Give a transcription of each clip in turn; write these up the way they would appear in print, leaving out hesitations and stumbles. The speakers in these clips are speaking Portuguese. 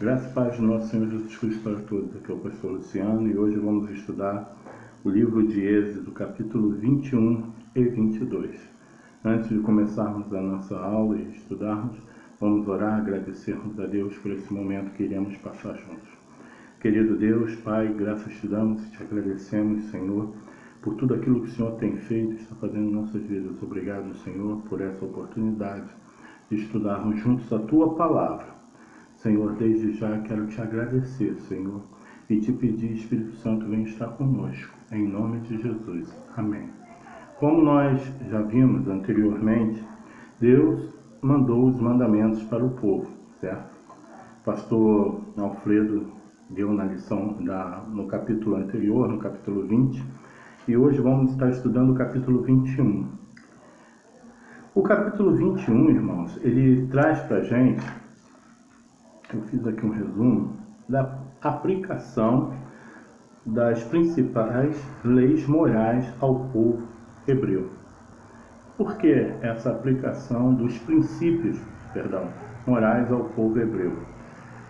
Graças e paz do nosso Senhor Jesus Cristo para todos. Aqui é o pastor Luciano e hoje vamos estudar o livro de Êxodo, capítulo 21 e 22. Antes de começarmos a nossa aula e estudarmos, vamos orar, agradecermos a Deus por esse momento que iremos passar juntos. Querido Deus, Pai, graças te damos e te agradecemos, Senhor, por tudo aquilo que o Senhor tem feito e está fazendo em nossas vidas. Obrigado, Senhor, por essa oportunidade de estudarmos juntos a Tua Palavra. Senhor, desde já quero te agradecer, Senhor, e te pedir, Espírito Santo, vem estar conosco, em nome de Jesus. Amém. Como nós já vimos anteriormente, Deus mandou os mandamentos para o povo, certo? Pastor Alfredo deu na lição no capítulo anterior, no capítulo 20, e hoje vamos estar estudando o capítulo 21. O capítulo 21, irmãos, ele traz para a gente, eu fiz aqui um resumo, da aplicação das principais leis morais ao povo hebreu. Por que essa aplicação dos princípios, morais ao povo hebreu?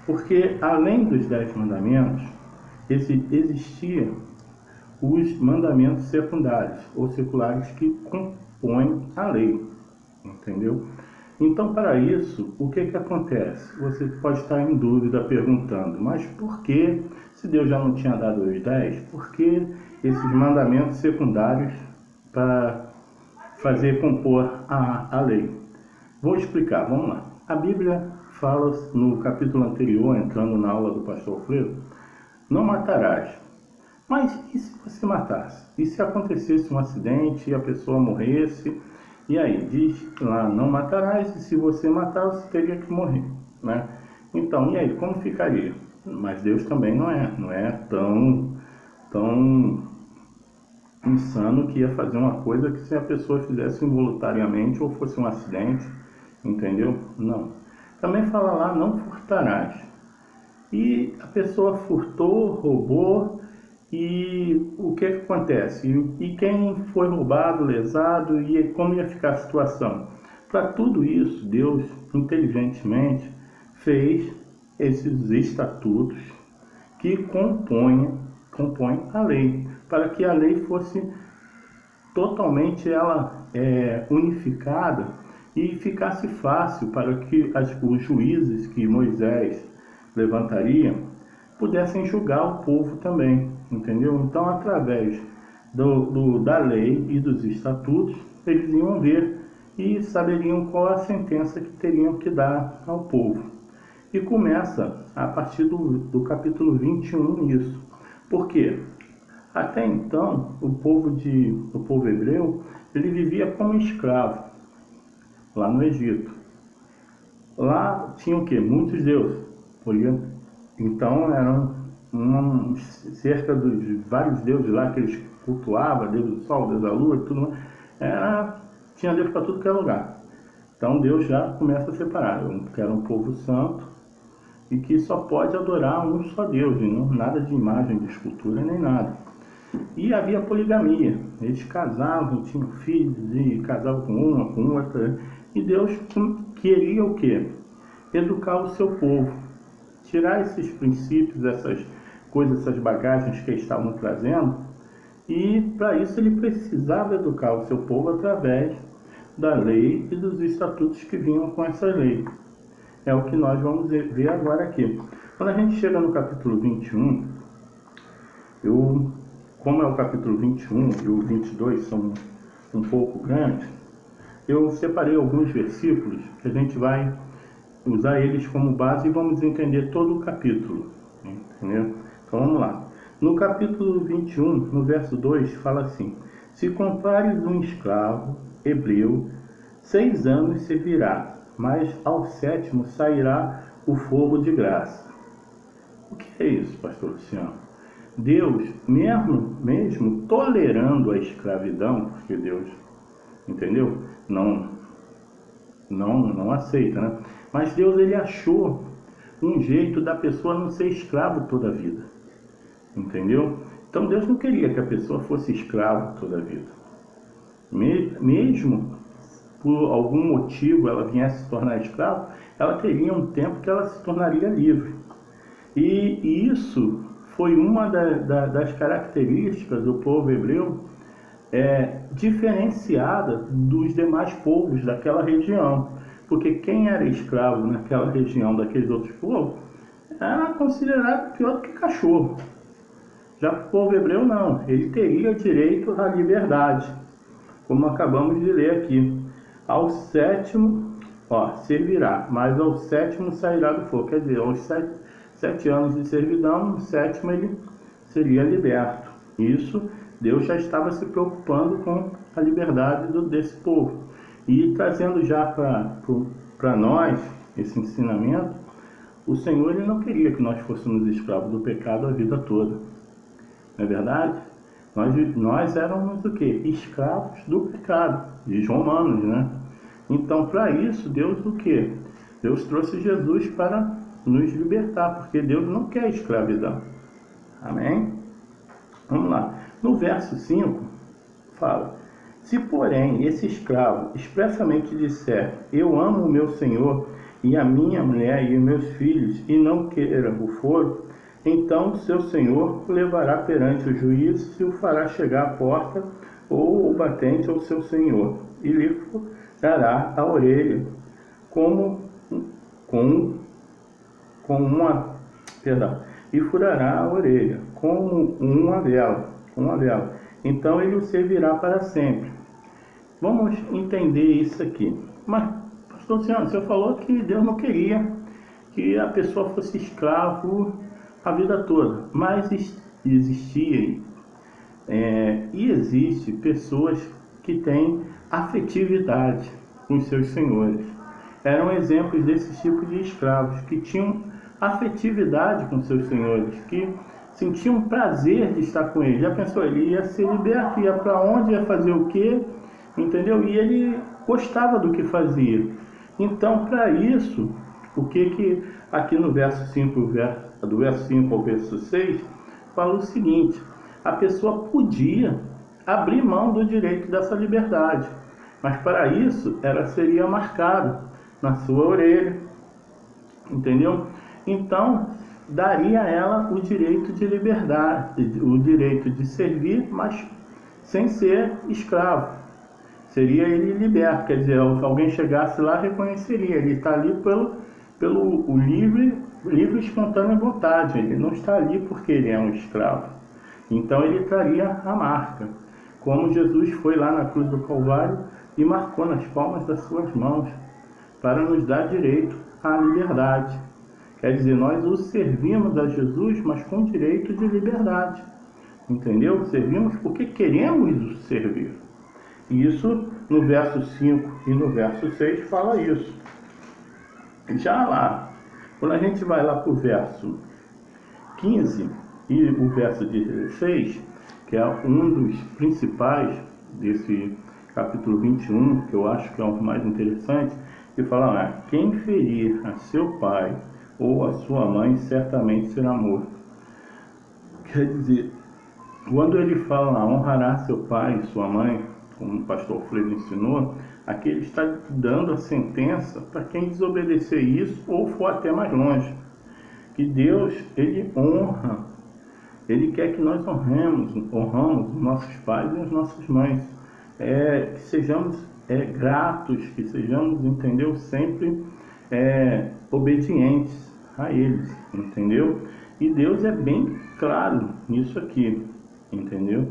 Porque além dos 10 mandamentos, existiam os mandamentos secundários ou seculares que compõem a lei, entendeu? Então, para isso, o que acontece? Você pode estar em dúvida perguntando, mas por que, se Deus já não tinha dado os 10, por que esses mandamentos secundários para fazer compor a lei? Vou explicar, vamos lá. A Bíblia fala no capítulo anterior, entrando na aula do pastor Alfredo, não matarás. Mas e se você matasse? E se acontecesse um acidente e a pessoa morresse? E aí, diz lá, não matarás, e se você matar, você teria que morrer, né? Então, e aí, como ficaria? Mas Deus também não é tão insano que ia fazer uma coisa que se a pessoa fizesse involuntariamente ou fosse um acidente, entendeu? Não. Também fala lá, não furtarás. E a pessoa furtou, roubou, e o que acontece? E quem foi roubado, lesado, e como ia ficar a situação? Para tudo isso, Deus inteligentemente fez esses estatutos que compõem a lei, para que a lei fosse totalmente unificada e ficasse fácil para que os juízes que Moisés levantaria pudessem julgar o povo também, entendeu? Então, através da lei e dos estatutos, eles iam ver e saberiam qual a sentença que teriam que dar ao povo. E começa a partir do capítulo 21 isso. Por quê? Até então, o povo hebreu, ele vivia como escravo lá no Egito. Lá tinha o quê? Muitos deuses. Então eram cerca dos vários deuses lá que eles cultuavam, Deus do Sol, Deus da Lua e tudo mais. Tinha Deus para tudo que é lugar. Então Deus já começa a separar. Eu quero um povo santo e que só pode adorar um só Deus, e não nada de imagem, de escultura, nem nada. E havia poligamia. Eles casavam, tinham filhos e casavam com uma, com outra. E Deus queria o quê? Educar o seu povo. Tirar esses princípios, essas coisas, essas bagagens que eles estavam trazendo, e para isso ele precisava educar o seu povo através da lei e dos estatutos que vinham com essa lei. É o que nós vamos ver agora aqui. Quando a gente chega no capítulo 21, como é o capítulo 21 e o 22 são um pouco grandes, eu separei alguns versículos que a gente vai usar eles como base e vamos entender todo o capítulo, entendeu? Então vamos lá. No capítulo 21, no verso 2, fala assim: se comprares um escravo hebreu, 6 anos servirá, mas ao 7º sairá o fogo de graça. O que é isso, pastor Luciano? Deus, mesmo tolerando a escravidão, porque Deus, entendeu? Não aceita, né? Mas Deus, ele achou um jeito da pessoa não ser escravo toda a vida, entendeu? Então Deus não queria que a pessoa fosse escrava toda a vida. Mesmo por algum motivo ela viesse se tornar escrava, ela teria um tempo que ela se tornaria livre. E isso foi uma das características do povo hebreu diferenciada dos demais povos daquela região. Porque quem era escravo naquela região daqueles outros povos era considerado pior do que cachorro. Já o povo hebreu não, ele teria direito à liberdade, como acabamos de ler aqui. Ao sétimo, servirá, mas ao sétimo sairá do fogo. Quer dizer, aos 7 anos de servidão, no sétimo ele seria liberto. Isso, Deus já estava se preocupando com a liberdade desse povo. E trazendo já para nós esse ensinamento, o Senhor ele não queria que nós fôssemos escravos do pecado a vida toda. Não é verdade? Nós éramos o quê? Escravos do pecado, diz Romanos, né? Então, para isso, Deus o quê? Deus trouxe Jesus para nos libertar, porque Deus não quer escravidão. Amém? Vamos lá. No verso 5, fala: se, porém, esse escravo expressamente disser, eu amo o meu Senhor e a minha mulher e os meus filhos, e não queira o foro, então seu senhor o levará perante o juiz e o fará chegar à porta ou o batente ao seu senhor, e lhe furará a orelha e furará a orelha como uma vela. Então ele o servirá para sempre. Vamos entender isso aqui. Mas, pastor Luciano, o senhor falou que Deus não queria que a pessoa fosse escravo a vida toda, mas existia e existe pessoas que têm afetividade com os seus senhores. Eram exemplos desses tipos de escravos que tinham afetividade com seus senhores, que sentiam prazer de estar com eles. Já pensou, ele ia ser liberto, ia para onde, ia fazer o quê, entendeu? E ele gostava do que fazia. Então, para isso, o que aqui no verso 5, do verso 5 ao verso 6, fala o seguinte: a pessoa podia abrir mão do direito dessa liberdade, mas para isso ela seria marcada na sua orelha, entendeu? Então, daria a ela o direito de liberdade, o direito de servir, mas sem ser escravo. Seria ele liberto, quer dizer, se alguém chegasse lá, reconheceria, ele está ali pelo livre e espontânea vontade, ele não está ali porque ele é um escravo. Então ele traria a marca, como Jesus foi lá na cruz do Calvário e marcou nas palmas das suas mãos, para nos dar direito à liberdade. Quer dizer, nós o servimos a Jesus, mas com direito de liberdade, entendeu? Servimos porque queremos o servir. E isso no verso 5 e no verso 6 fala isso. Já lá, quando a gente vai lá para o verso 15 e o verso 16, que é um dos principais desse capítulo 21, que eu acho que é o mais interessante, que fala lá: quem ferir a seu pai ou a sua mãe certamente será morto. Quer dizer, quando ele fala lá, honrará seu pai e sua mãe, como o pastor Freire ensinou, aqui ele está dando a sentença para quem desobedecer isso ou for até mais longe. Que Deus, ele honra, ele quer que nós honramos os nossos pais e as nossas mães, que sejamos gratos, que sejamos, entendeu, sempre obedientes a eles, entendeu? E Deus é bem claro nisso aqui, entendeu?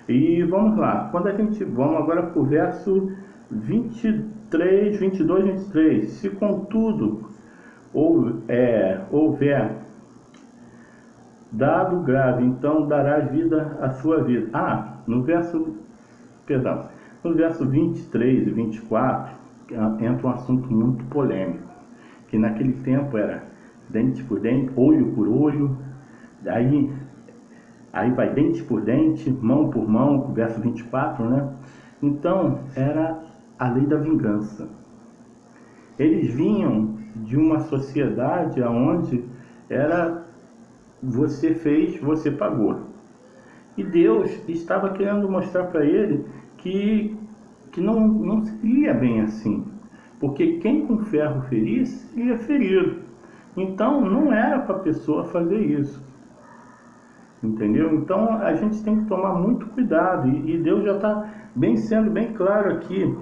E vamos lá, vamos agora para o verso 22, 23. Se contudo houver dado grave, então darás vida à sua vida. No verso 23 e 24 entra um assunto muito polêmico, que naquele tempo era dente por dente, olho por olho, aí vai dente por dente, mão por mão, verso 24, né? Então, era a lei da vingança. Eles vinham de uma sociedade onde era você fez, você pagou. E Deus estava querendo mostrar para ele que não seria bem assim. Porque quem com ferro ferisse, seria ferido. Então, não era para a pessoa fazer isso. Entendeu? Então, a gente tem que tomar muito cuidado. E Deus já está sendo bem claro aqui,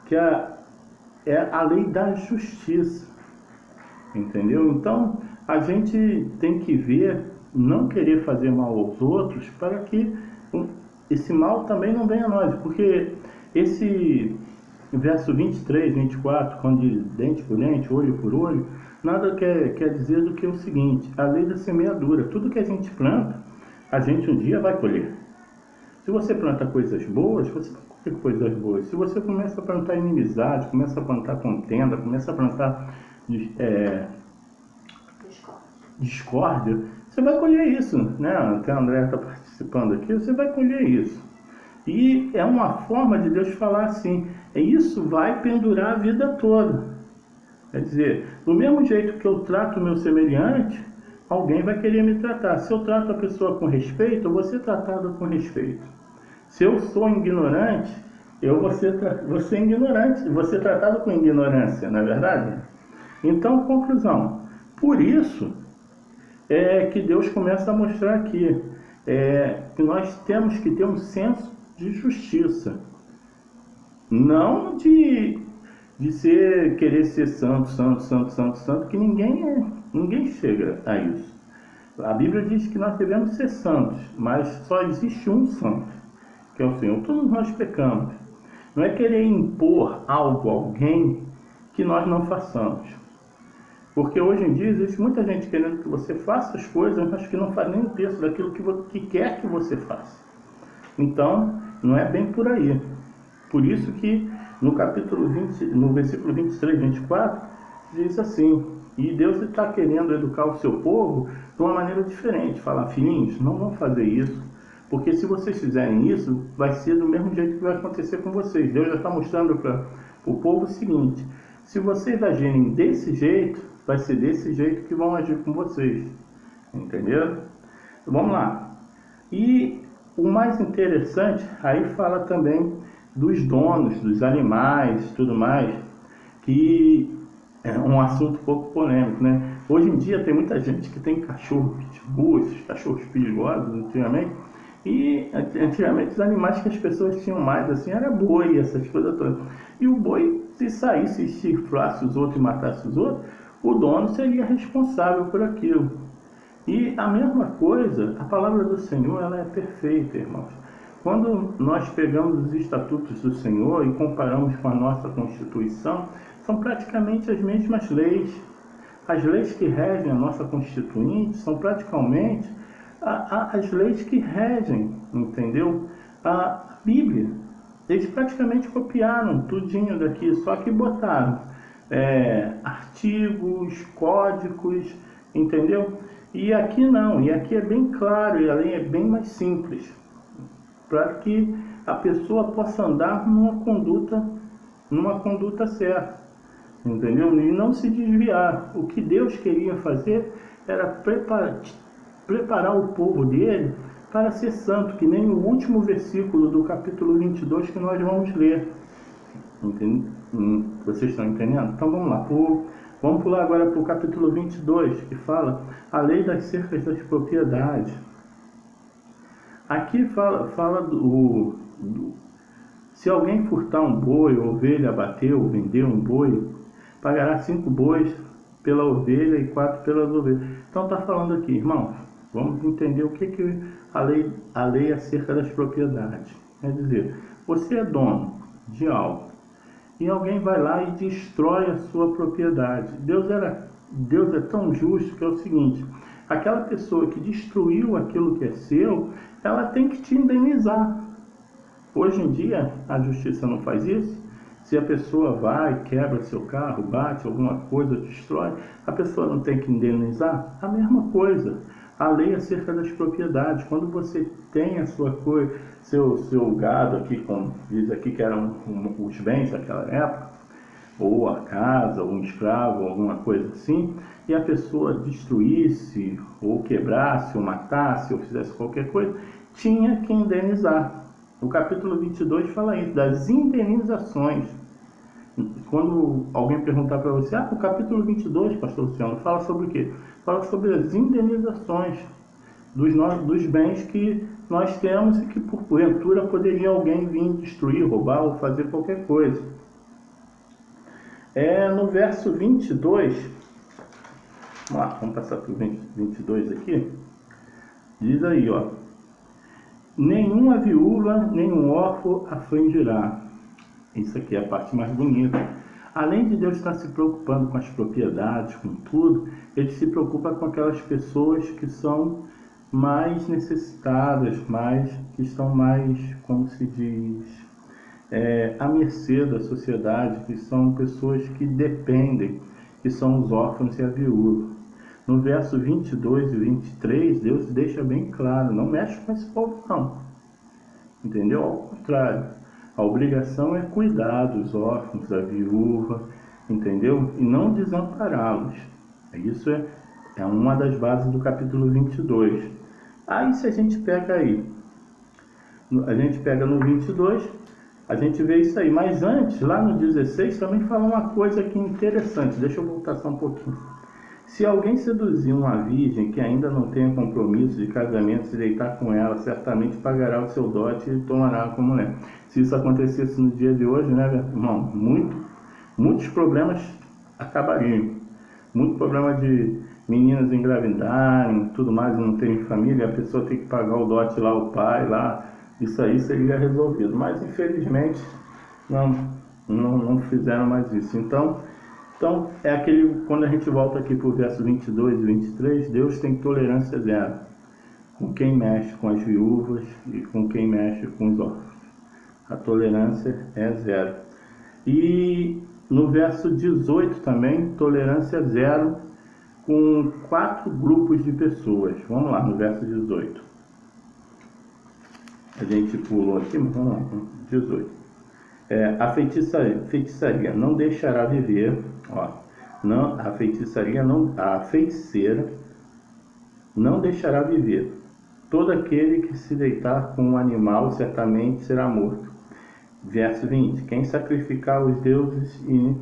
que é a lei da justiça. Entendeu? Então, a gente tem que ver, não querer fazer mal aos outros, para que esse mal também não venha a nós. Porque esse verso 23, 24, quando diz dente por dente, olho por olho, nada quer dizer do que o seguinte: a lei da semeadura. Tudo que a gente planta, a gente um dia vai colher. Se você planta coisas boas, você vai colher coisas boas. Se você começa a plantar inimizade, começa a plantar contenda, começa a plantar discórdia, você vai colher isso, né? Até a André está participando aqui, você vai colher isso. E é uma forma de Deus falar assim: isso vai pendurar a vida toda. Quer dizer, do mesmo jeito que eu trato o meu semelhante, alguém vai querer me tratar. Se eu trato a pessoa com respeito, eu vou ser tratado com respeito. Se eu sou ignorante, eu vou ser ignorante, vou ser tratado com ignorância, não é verdade? Então, conclusão. Por isso é que Deus começa a mostrar aqui que nós temos que ter um senso de justiça. Não de querer ser santo, que ninguém chega a isso. A Bíblia diz que nós devemos ser santos, mas só existe um santo, que é o Senhor. Todos nós pecamos. Não é querer impor algo a alguém que nós não façamos. Porque hoje em dia existe muita gente querendo que você faça as coisas, mas que não faz nem um terço daquilo que quer que você faça. Então, não é bem por aí. Por isso que no capítulo 20, no versículo 23, 24, diz assim: e Deus está querendo educar o seu povo de uma maneira diferente. Falar: filhinhos, não vão fazer isso, porque se vocês fizerem isso, vai ser do mesmo jeito que vai acontecer com vocês. Deus já está mostrando para o povo o seguinte: se vocês agirem desse jeito, vai ser desse jeito que vão agir com vocês. Entenderam? Vamos lá. E o mais interessante, aí fala também dos donos, dos animais, tudo mais, que é um assunto um pouco polêmico, né? Hoje em dia tem muita gente que tem cachorro pitbull, esses cachorros perigosos, antigamente, e antigamente os animais que as pessoas tinham mais, assim, era boi, essas coisas todas. E o boi, se saísse e chifrasse os outros e matasse os outros, o dono seria responsável por aquilo. E a mesma coisa, a palavra do Senhor, ela é perfeita, irmãos. Quando nós pegamos os estatutos do Senhor e comparamos com a nossa Constituição, são praticamente as mesmas leis. As leis que regem a nossa Constituinte são praticamente as leis que regem, entendeu? A Bíblia. Eles praticamente copiaram tudinho daqui, só que botaram artigos, códigos, entendeu? E aqui não, e aqui é bem claro, e a lei é bem mais simples, para que a pessoa possa andar numa conduta certa, entendeu? E não se desviar. O que Deus queria fazer era preparar o povo dele para ser santo, que nem o último versículo do capítulo 22 que nós vamos ler. Vocês estão entendendo? Então vamos lá. Vamos pular agora para o capítulo 22, que fala a lei das cercas das propriedades. Aqui fala se alguém furtar um boi, ou ovelha, abater ou vender um boi, pagará 5 bois pela ovelha e 4 pelas ovelhas. Então está falando aqui, irmãos, vamos entender o que a lei acerca das propriedades. Quer dizer, você é dono de algo, e alguém vai lá e destrói a sua propriedade. Deus é tão justo que é o seguinte: aquela pessoa que destruiu aquilo que é seu, ela tem que te indenizar. Hoje em dia, a justiça não faz isso. Se a pessoa vai, quebra seu carro, bate alguma coisa, destrói, a pessoa não tem que indenizar? A mesma coisa. A lei acerca das propriedades. Quando você tem a sua coisa, seu gado aqui, como diz aqui que eram os bens daquela época, ou a casa, ou um escravo, alguma coisa assim, e a pessoa destruísse, ou quebrasse, ou matasse, ou fizesse qualquer coisa, tinha que indenizar. O capítulo 22 fala isso, das indenizações. Quando alguém perguntar para você, o capítulo 22, pastor Luciano, fala sobre o quê? Fala sobre as indenizações dos bens que nós temos e que porventura poderia alguém vir destruir, roubar ou fazer qualquer coisa. No verso 22, vamos lá, vamos passar para o 22 aqui, diz aí, nenhuma viúva, nenhum órfão afligirá. Isso aqui é a parte mais bonita. Além de Deus estar se preocupando com as propriedades, com tudo, Ele se preocupa com aquelas pessoas que são mais necessitadas, que estão mais, como se diz, à mercê da sociedade, que são pessoas que dependem, que são os órfãos e a viúva. No verso 22 e 23, Deus deixa bem claro, não mexe com esse povo não, entendeu? Ao contrário, a obrigação é cuidar dos órfãos, da viúva, entendeu? E não desampará-los. Isso é uma das bases do capítulo 22. Aí se a gente pega no 22, a gente vê isso aí. Mas antes, lá no 16, também fala uma coisa aqui interessante. Deixa eu voltar só um pouquinho. Se alguém seduzir uma virgem que ainda não tenha compromisso de casamento, se deitar com ela, certamente pagará o seu dote e tomará como mulher. Se isso acontecesse no dia de hoje, né, irmão, muitos problemas acabariam. Muito problema de meninas engravidarem, tudo mais, não terem família, a pessoa tem que pagar o dote lá, o pai lá, isso aí seria resolvido. Mas infelizmente não fizeram mais isso. Então quando a gente volta aqui para o verso 22 e 23, Deus tem tolerância zero com quem mexe com as viúvas e com quem mexe com os órfãos. A tolerância é zero. E no verso 18 também, tolerância zero com 4 grupos de pessoas. Vamos lá, no verso 18. A gente pulou aqui, mas vamos lá, 18. A feitiçaria não deixará viver, a feiticeira não deixará viver. Todo aquele que se deitar com um animal certamente será morto. Verso 20, quem sacrificar os deuses e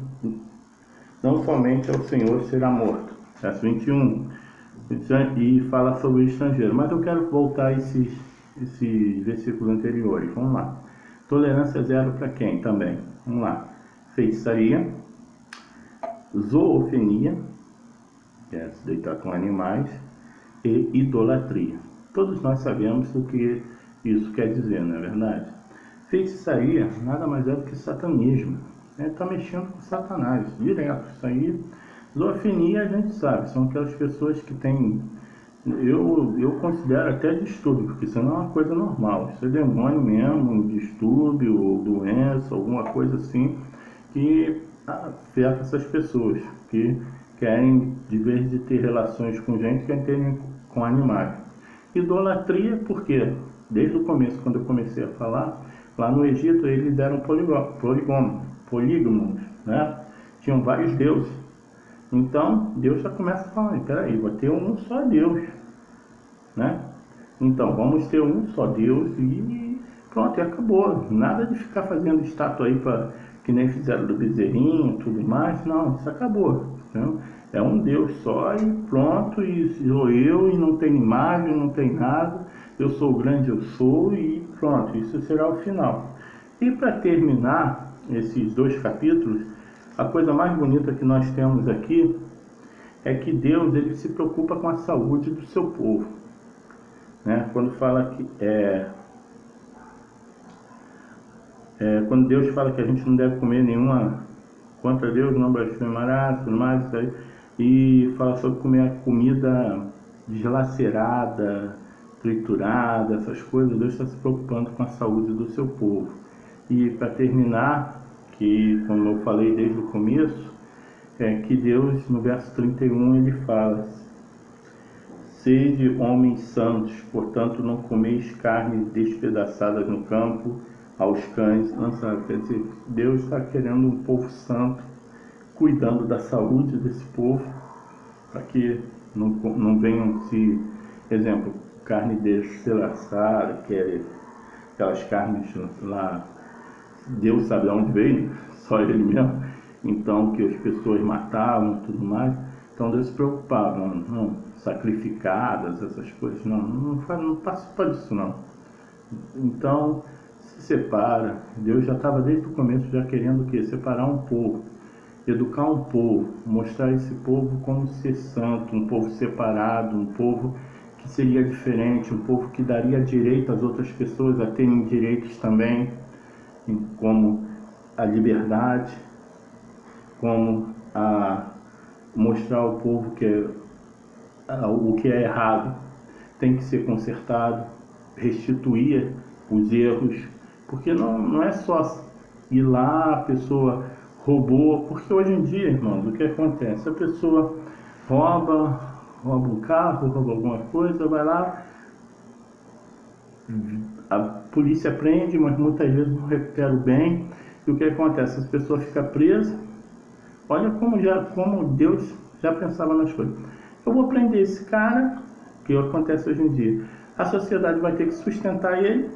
não somente ao Senhor será morto. Verso 21, e fala sobre o estrangeiro. Mas eu quero voltar a esses versículos anteriores, vamos lá. Tolerância zero para quem também? Vamos lá. Feitiçaria, zoofenia, que é se deitar com animais, e idolatria. Todos nós sabemos o que isso quer dizer, não é verdade? Feitiçaria nada mais é do que satanismo. Está mexendo com Satanás, direto. Isso aí, zoofenia a gente sabe, são aquelas pessoas que têm... Eu considero até distúrbio, porque isso não é uma coisa normal. Isso é demônio mesmo, um distúrbio, ou doença, alguma coisa assim, que afeta essas pessoas, que querem, de vez de ter relações com gente, querem ter com animais. Idolatria, porque desde o começo, quando eu comecei a falar, lá no Egito eles eram polígamos, né? Tinham vários deuses. Então, Deus já começa a falar, peraí, vai ter um só Deus, né? Então, vamos ter um só Deus e pronto, e acabou. Nada de ficar fazendo estátua aí, que nem fizeram do bezerrinho e tudo mais, não, isso acabou. Né? É um Deus só e pronto, e sou eu, e não tem imagem, não tem nada, eu sou o grande, eu sou, e pronto, isso será o final. E para terminar esses 2 capítulos, a coisa mais bonita que nós temos aqui é que Deus ele se preocupa com a saúde do seu povo, né? Quando fala que quando Deus fala que a gente não deve comer nenhuma, contra Deus não blasfemará, tudo mais, isso aí, e fala sobre comer a comida deslacerada, triturada, essas coisas. Deus está se preocupando com a saúde do seu povo. E para terminar, que como eu falei desde o começo, que Deus, no verso 31, ele fala: sede homens santos, portanto não comeis carne despedaçadas no campo, aos cães lançados. Quer dizer, Deus está querendo um povo santo, cuidando da saúde desse povo, para que não venham exemplo, carne despedaçada, que é aquelas carnes lá, Deus sabe de onde veio, só ele mesmo, então que as pessoas matavam e tudo mais. Então Deus se preocupava, não, sacrificadas, essas coisas, não participa disso não. Então se separa. Deus já estava desde o começo já querendo o quê? Separar um povo, educar um povo, mostrar esse povo como ser santo, um povo separado, um povo que seria diferente, um povo que daria direito às outras pessoas a terem direitos também, como a liberdade, como a mostrar ao povo que o que é errado tem que ser consertado, restituir os erros, porque não é só ir lá, a pessoa roubou, porque hoje em dia, irmãos, o que acontece? A pessoa rouba um carro, rouba alguma coisa, vai lá, a polícia prende, mas muitas vezes não recupera o bem, e o que acontece? As pessoas ficam presas. Olha como Deus já pensava nas coisas. Eu vou prender esse cara, que acontece hoje em dia. A sociedade vai ter que sustentar ele,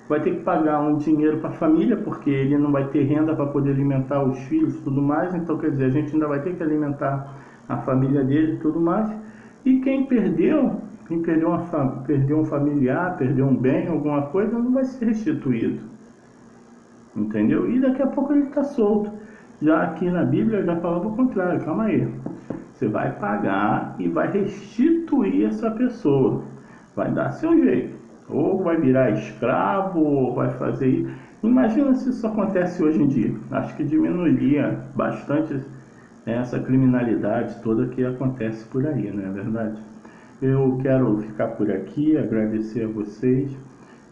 vai ter que pagar um dinheiro para a família, porque ele não vai ter renda para poder alimentar os filhos e tudo mais. Então, quer dizer, a gente ainda vai ter que alimentar a família dele e tudo mais. E quem perdeu um familiar, perdeu um bem, alguma coisa, não vai ser restituído. Entendeu? E daqui a pouco ele está solto. Já aqui na Bíblia já falava o contrário. Calma aí. Você vai pagar e vai restituir essa pessoa. Vai dar seu jeito. Ou vai virar escravo, ou vai fazer isso. Imagina se isso acontece hoje em dia. Acho que diminuiria bastante essa criminalidade toda que acontece por aí, não é verdade? Eu quero ficar por aqui, agradecer a vocês.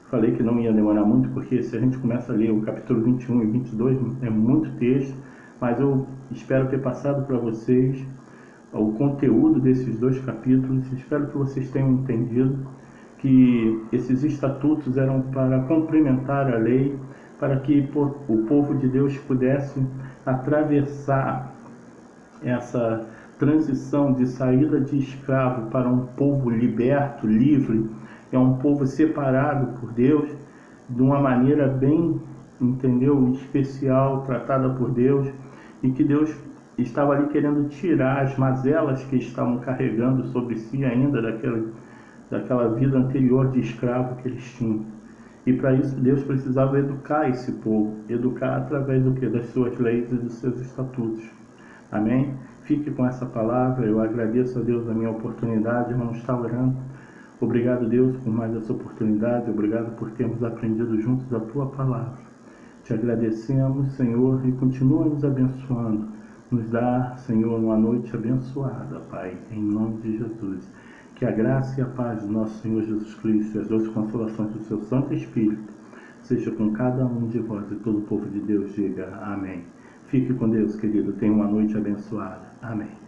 Falei que não ia demorar muito, porque se a gente começa a ler o capítulo 21 e 22, é muito texto, mas eu espero ter passado para vocês o conteúdo desses dois capítulos. Espero que vocês tenham entendido que esses estatutos eram para complementar a lei, para que o povo de Deus pudesse atravessar essa transição de saída de escravo para um povo liberto, livre, é um povo separado por Deus, de uma maneira bem, entendeu, especial, tratada por Deus, e que Deus estava ali querendo tirar as mazelas que estavam carregando sobre si ainda daquela vida anterior de escravo que eles tinham. E para isso Deus precisava educar esse povo, educar através do que? Das suas leis e dos seus estatutos. Amém? Fique com essa palavra. Eu agradeço a Deus a minha oportunidade. Vamos estar orando. Obrigado, Deus, por mais essa oportunidade. Obrigado por termos aprendido juntos a Tua palavra. Te agradecemos, Senhor, e continua nos abençoando. Nos dá, Senhor, uma noite abençoada, Pai, em nome de Jesus. Que a graça e a paz do nosso Senhor Jesus Cristo e as doces consolações do Seu Santo Espírito seja com cada um de vós e todo o povo de Deus. Diga amém. Fique com Deus, querido. Tenha uma noite abençoada. Amém.